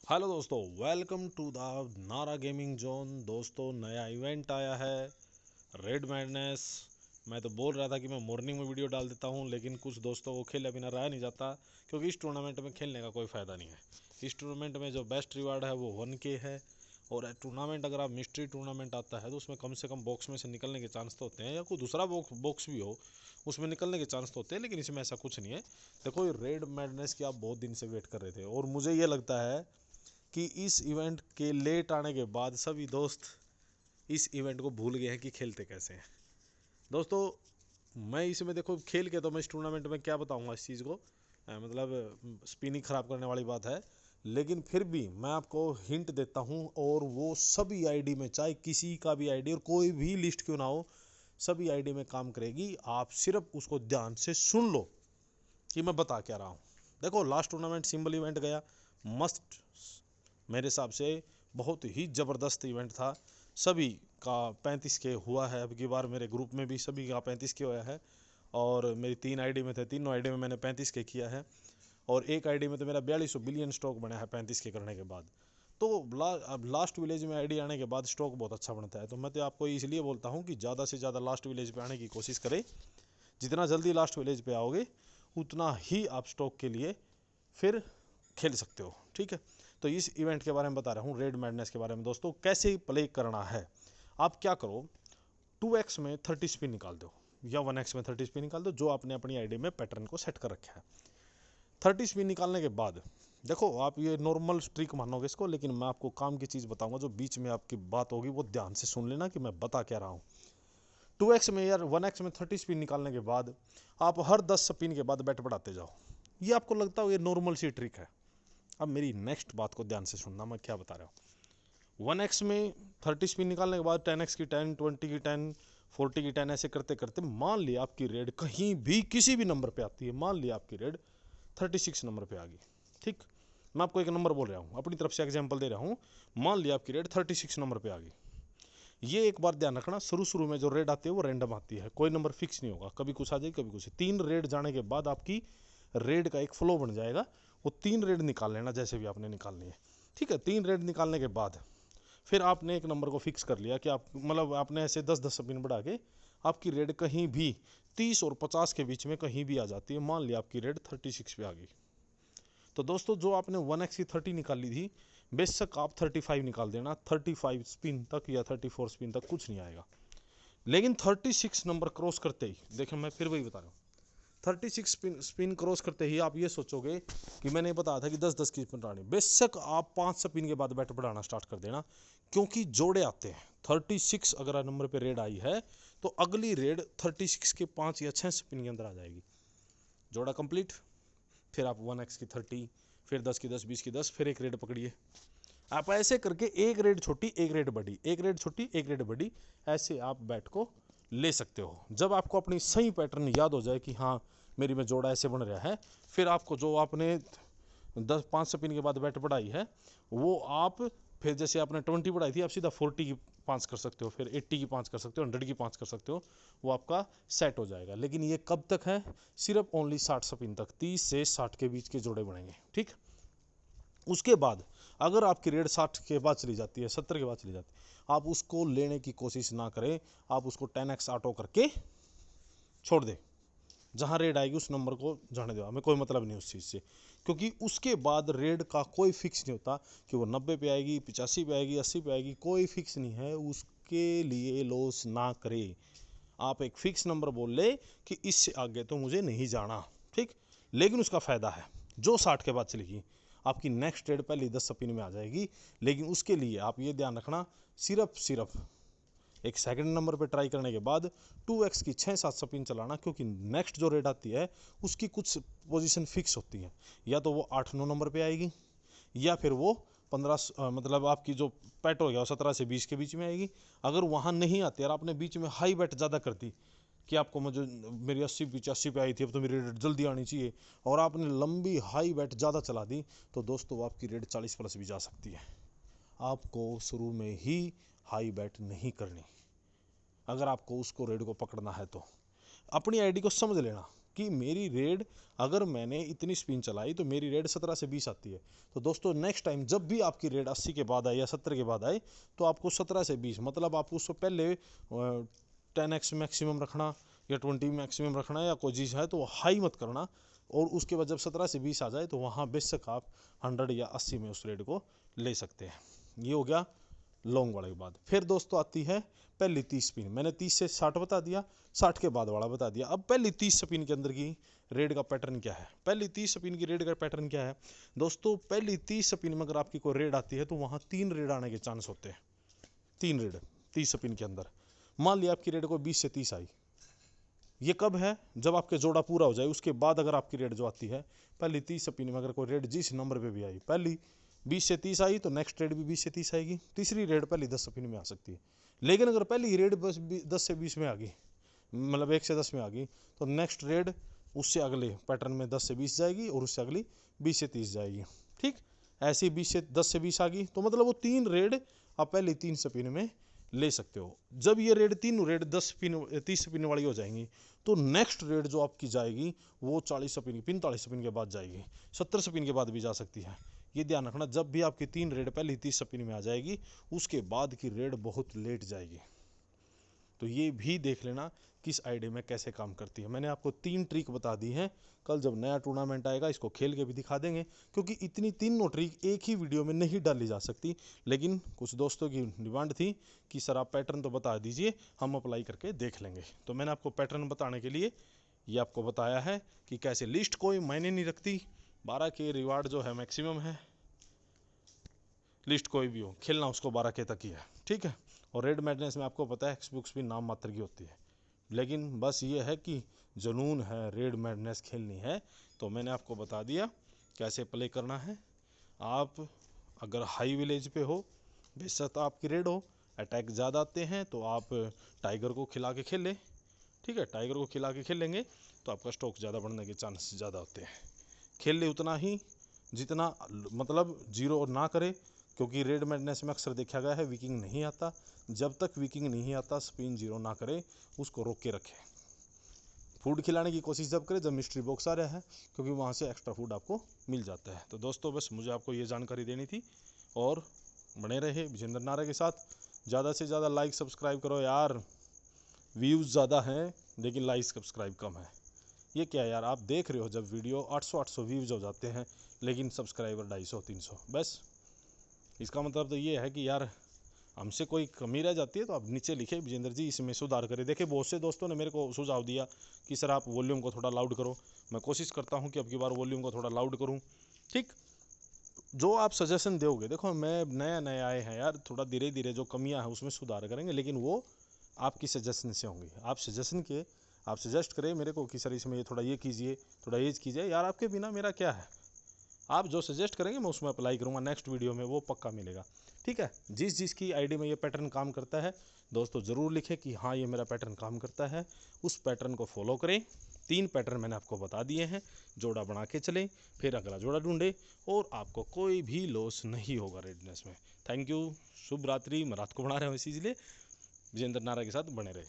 Hello दोस्तों, welcome to the नारा gaming zone. दोस्तों, नया इवेंट आया है रेड मैडनेस। मैं तो बोल रहा था कि मैं मॉर्निंग में वीडियो डाल देता हूं, लेकिन कुछ दोस्तों को खेले बिना रहा नहीं जाता, क्योंकि इस टूर्नामेंट में खेलने का कोई फ़ायदा नहीं है। इस टूर्नामेंट में जो बेस्ट रिवार्ड है वो 1K है। और टूर्नामेंट अगर आप मिस्ट्री टूर्नामेंट आता है तो उसमें कम से कम बॉक्स में से निकलने के चांस तो होते हैं, या कोई दूसरा बॉक्स भी हो उसमें निकलने के चांस तो होते हैं, लेकिन इसमें ऐसा कुछ नहीं है। देखो, रेड मैडनेस की आप बहुत दिन से वेट कर रहे थे, और मुझे ये लगता है कि इस इवेंट के लेट आने के बाद सभी दोस्त इस इवेंट को भूल गए हैं कि खेलते कैसे हैं। दोस्तों, मैं इसमें देखो खेल के तो मैं इस टूर्नामेंट में क्या बताऊंगा इस चीज़ को, मतलब स्पिनिंग ख़राब करने वाली बात है, लेकिन फिर भी मैं आपको हिंट देता हूं। और वो सभी आईडी में, चाहे किसी का भी आईडी और कोई भी लिस्ट क्यों ना हो, सभी आईडी में काम करेगी। आप सिर्फ उसको ध्यान से सुन लो कि मैं बता क्या रहा हूँ। देखो, लास्ट टूर्नामेंट सिंबल इवेंट गया, मस्त, मेरे हिसाब से बहुत ही ज़बरदस्त इवेंट था। सभी का 35K हुआ है। अब की बार मेरे ग्रुप में भी सभी का 35K हुआ है, और मेरी 3 आईडी में थे, तीनों आईडी में मैंने 35K किया है, और एक आईडी में तो मेरा 4200 बिलियन स्टॉक बना है 35K करने के बाद। तो अब लास्ट विलेज में आईडी आने के बाद स्टॉक बहुत अच्छा बनता है। तो मैं तो आपको इसलिए बोलता हूँ कि ज़्यादा से ज़्यादा लास्ट विलेज पे आने की कोशिश करें। जितना जल्दी लास्ट विलेज पे आओगे उतना ही आप स्टॉक के लिए फिर खेल सकते हो, ठीक है। तो इस इवेंट के बारे में बता रहा हूँ, रेड मैडनेस के बारे में। दोस्तों, कैसे प्ले करना है, आप क्या करो, 2x में 30 स्पिन निकाल दो, या 1x में 30 स्पिन निकाल दो, जो आपने अपनी आईडी में पैटर्न को सेट कर रखा है। 30 स्पिन निकालने के बाद देखो, आप ये नॉर्मल ट्रिक मानोगे इसको, लेकिन मैं आपको काम की चीज़ बताऊंगा, जो बीच में आपकी बात होगी वो ध्यान से सुन लेना कि मैं बता क्या रहा हूँ। 2x में या 1x में 30 स्पिन निकालने के बाद आप हर 10 स्पिन के बाद बैट बढ़ाते जाओ। ये आपको लगता हो ये नॉर्मल सी ट्रिक है। अब मेरी नेक्स्ट बात को ध्यान से सुनना, मैं क्या बता रहा हूँ। 1x में 30 स्पिन निकालने के बाद 10x की 10, 20 की 10, 40 की 10, ऐसे करते करते मान लिया आपकी रेड कहीं भी किसी भी नंबर पे आती है। मान लिया आपकी रेड 36 नंबर पे आ गई, ठीक। मैं आपको एक नंबर बोल रहा हूँ, अपनी तरफ से एग्जाम्पल दे रहा हूँ। मान लिया आपकी रेड 36 नंबर पे आ गई। ये एक बार ध्यान रखना, शुरू में जो रेड आती है वो रैंडम आती है, कोई नंबर फिक्स नहीं होगा, कभी कुछ आ जाएगी कभी कुछ। 3 रेड जाने के बाद आपकी रेड का एक फ्लो बन जाएगा। वो 3 रेड निकाल लेना जैसे भी आपने निकालनी है, ठीक है। 3 रेड निकालने के बाद फिर आपने एक नंबर को फिक्स कर लिया कि आप, मतलब आपने ऐसे 10-10 स्पिन बढ़ा के आपकी रेड कहीं भी 30 और 50 के बीच में कहीं भी आ जाती है। मान लिया आपकी रेड 36 पे आ गई, तो दोस्तों जो आपने 1x की 30 निकाली थी, बेशक आप 35 निकाल देना, 35 स्पिन तक या 34 स्पिन तक कुछ नहीं आएगा। लेकिन 36 नंबर क्रॉस करते ही, देखिए मैं फिर वही बता रहा हूँ, 36 स्पिन क्रॉस करते ही आप ये सोचोगे कि मैंने बताया था कि 10-10 की स्पिन बढ़ानी, बेशक आप 5 स्पिन के बाद बैट बढ़ाना स्टार्ट कर देना, क्योंकि जोड़े आते हैं। 36 अगर नंबर पे रेड आई है तो अगली रेड 36 के 5 या 6 स्पिन के अंदर आ जाएगी। जोड़ा कंप्लीट, फिर आप 1x की 30, फिर 10 की 10, 20 की 10, फिर एक रेड पकड़िए। आप ऐसे करके एक रेड छोटी एक रेड बड़ी, एक रेड छोटी एक रेड बड़ी, ऐसे आप बैट को ले सकते हो। जब आपको अपनी सही पैटर्न याद हो जाए कि हाँ मेरी में जोड़ा ऐसे बन रहा है, फिर आपको जो आपने 5 स्पिन के बाद बैट बढ़ाई है वो आप, फिर जैसे आपने 20 बढ़ाई थी, आप सीधा 40 की 5 कर सकते हो, फिर 80 की 5 कर सकते हो, 100 की 5 कर सकते हो। वो आपका सेट हो जाएगा। लेकिन ये कब तक है, सिर्फ ओनली 60 स्पिन तक, 30 से 60 के बीच के जोड़े बनेंगे, ठीक। उसके बाद अगर आपकी रेड 60 के बाद चली जाती है, 70 के बाद चली जाती है, आप उसको लेने की कोशिश ना करें, आप उसको 10x ऑटो करके छोड़ दें। जहाँ रेड आएगी उस नंबर को जाने दो, हमें कोई मतलब नहीं उस चीज़ से, क्योंकि उसके बाद रेड का कोई फिक्स नहीं होता कि वो 90 पे आएगी, 85 पे आएगी, 80 पे आएगी, कोई फिक्स नहीं है। उसके लिए लॉस ना करे। आप एक फिक्स नंबर बोल ले कि इससे आगे तो मुझे नहीं जाना, ठीक। लेकिन उसका फ़ायदा है, जो 60 के बाद चलेगी आपकी नेक्स्ट रेड पहले 10 स्पिन में आ जाएगी। लेकिन उसके लिए आप ये ध्यान रखना, सिर्फ एक सेकंड नंबर पे ट्राई करने के बाद 2x की 6-7 स्पिन चलाना, क्योंकि नेक्स्ट जो रेड आती है उसकी कुछ पोजीशन फिक्स होती है। या तो वो 8-9 नंबर पे आएगी, या फिर वो 15, मतलब आपकी जो पेट हो गया वो 17 से 20 के बीच में आएगी। अगर वहाँ नहीं आती और आपने बीच में हाई बेट ज़्यादा कर दी कि आपको मुझे, मेरी 80-85 पे आई थी, अब तो मेरी रेड जल्दी आनी चाहिए, और आपने लंबी हाई बेट ज़्यादा चला दी, तो दोस्तों आपकी रेड 40 प्लस भी जा सकती है। आपको शुरू में ही हाई बेट नहीं करनी, अगर आपको उसको रेड को पकड़ना है तो। अपनी आईडी को समझ लेना, कि मेरी रेड अगर मैंने इतनी स्पिन चलाई तो मेरी रेड 17 से 20 आती है। तो दोस्तों नेक्स्ट टाइम जब भी आपकी रेड 80 के बाद आए या 70 के बाद आए तो आपको 17 से 20 मतलब आपको उससे पहले 10x मैक्सिमम रखना या 20 मैक्सिमम रखना या कोई चीज़ है तो हाई मत करना। और उसके बाद जब 17 से 20 आ जाए तो वहाँ बेशक आप 100 या 80 में उस रेड को ले सकते हैं। ये हो गया लॉन्ग वाले के बाद। फिर दोस्तों आती है पहली 30 स्पिन। मैंने 30 से 60 बता दिया, 60 के बाद वाला बता दिया। अब पहली 30 स्पिन के अंदर की रेड का पैटर्न क्या है? पहली 30 स्पिन की रेड का पैटर्न क्या है दोस्तों? पहली 30 स्पिन में अगर आपकी कोई रेड आती है तो वहाँ 3 रेड आने के चांस होते हैं। 3 रेड 30 स्पिन के अंदर। मान लिया आपकी रेड को 20 से 30 आई, ये कब है? जब आपके जोड़ा पूरा हो जाए उसके बाद अगर आपकी रेड जो आती है पहली 30 स्पिन में अगर कोई रेड जिस नंबर पे भी आई, पहली 20 से 30 आई तो नेक्स्ट रेड भी 20 से 30 आएगी। तीसरी रेड पहली 10 स्पिन में आ सकती है। लेकिन अगर पहली रेड बस 10 से 20 में आ गई, मतलब 1 से 10 में आ गई, तो नेक्स्ट रेड उससे अगले पैटर्न में 10 से 20 जाएगी और उससे अगली 20 से 30 जाएगी। ठीक, ऐसी 10 से 20 आ गई तो मतलब वो 3 रेड आप पहली 3 स्पिन में ले सकते हो। जब ये रेड तीनों रेड 10 स्पिन 30 स्पिन वाली हो जाएंगी तो नेक्स्ट रेड जो आपकी जाएगी वो 40 स्पिन 45 स्पिन के बाद जाएगी, 70 स्पिन के बाद भी जा सकती है। ये ध्यान रखना, जब भी आपकी 3 रेड पहली 30 स्पिन में आ जाएगी उसके बाद की रेड बहुत लेट जाएगी। तो ये भी देख लेना किस आईडी में कैसे काम करती है। मैंने आपको 3 ट्रिक बता दी हैं। कल जब नया टूर्नामेंट आएगा इसको खेल के भी दिखा देंगे, क्योंकि इतनी तीनों ट्रिक एक ही वीडियो में नहीं डाली जा सकती। लेकिन कुछ दोस्तों की डिमांड थी कि सर आप पैटर्न तो बता दीजिए, हम अप्लाई करके देख लेंगे। तो मैंने आपको पैटर्न बताने के लिए ये आपको बताया है कि कैसे लिस्ट कोई मायने नहीं रखती। 12 के रिवार्ड जो है मैक्सिमम है, लिस्ट कोई भी हो, खेलना उसको 12 के तक ही है। ठीक है। और रेड मैडनेस में आपको पता है एक्सबुक्स भी नाम मात्र की होती है, लेकिन बस ये है कि जुनून है, रेड मैडनेस खेलनी है तो मैंने आपको बता दिया कैसे प्ले करना है। आप अगर हाई विलेज पे हो, बेशक आपकी रेड हो, अटैक ज़्यादा आते हैं तो आप टाइगर को खिला के खेलें। ठीक है, टाइगर को खिला के खेलेंगे तो आपका स्टॉक ज़्यादा बढ़ने के चांस ज़्यादा होते हैं। खेल ले उतना ही जितना, मतलब जीरो ना करे, क्योंकि रेड मैडनेस में अक्सर देखा गया है विकिंग नहीं आता। जब तक विकिंग नहीं आता स्पिन जीरो ना करे, उसको रोक के रखे। फूड खिलाने की कोशिश जब करे जब मिस्ट्री बॉक्स आ रहा है, क्योंकि वहाँ से एक्स्ट्रा फूड आपको मिल जाता है। तो दोस्तों बस मुझे आपको ये जानकारी देनी थी, और बने रहे विजेंद्र नारा के साथ। ज़्यादा से ज़्यादा लाइक सब्सक्राइब करो यार, व्यूज़ ज़्यादा हैं लेकिन लाइक सब्सक्राइब कम है। ये क्या है यार, आप देख रहे हो जब वीडियो 800 व्यूज़ हो जाते हैं लेकिन सब्सक्राइबर 250 300, बस इसका मतलब तो ये है कि यार हमसे कोई कमी रह जाती है। तो आप नीचे लिखे विजेंद्र जी इसमें सुधार करें। देखिए बहुत से दोस्तों ने मेरे को सुझाव दिया कि सर आप वॉल्यूम को थोड़ा लाउड करो। मैं कोशिश करता हूँ कि अब की बार वॉल्यूम को थोड़ा लाउड करूँ। ठीक, जो आप सजेशन दोगे, देखो मैं नया आए हैं यार, थोड़ा धीरे धीरे जो कमियां हैं उसमें सुधार करेंगे, लेकिन वो आपकी सजेशन से होंगी। आप सजेस्ट करें मेरे को कि सर इसमें ये थोड़ा ये कीजिए, थोड़ा ये कीजिए, यार आपके बिना मेरा क्या है। आप जो सजेस्ट करेंगे मैं उसमें अप्लाई करूँगा, नेक्स्ट वीडियो में वो पक्का मिलेगा। ठीक है, जिसकी आईडी में ये पैटर्न काम करता है दोस्तों ज़रूर लिखें कि हाँ ये मेरा पैटर्न काम करता है। उस पैटर्न को फॉलो करें। 3 पैटर्न मैंने आपको बता दिए हैं, जोड़ा बना के चलें, फिर अगला जोड़ा ढूंढे और आपको कोई भी लॉस नहीं होगा रेडनेस में। थैंक यू, शुभ रात्रि। मैं रात को बना रहा हूँ इसीलिए। विजेंद्र नारा के साथ बने रहे।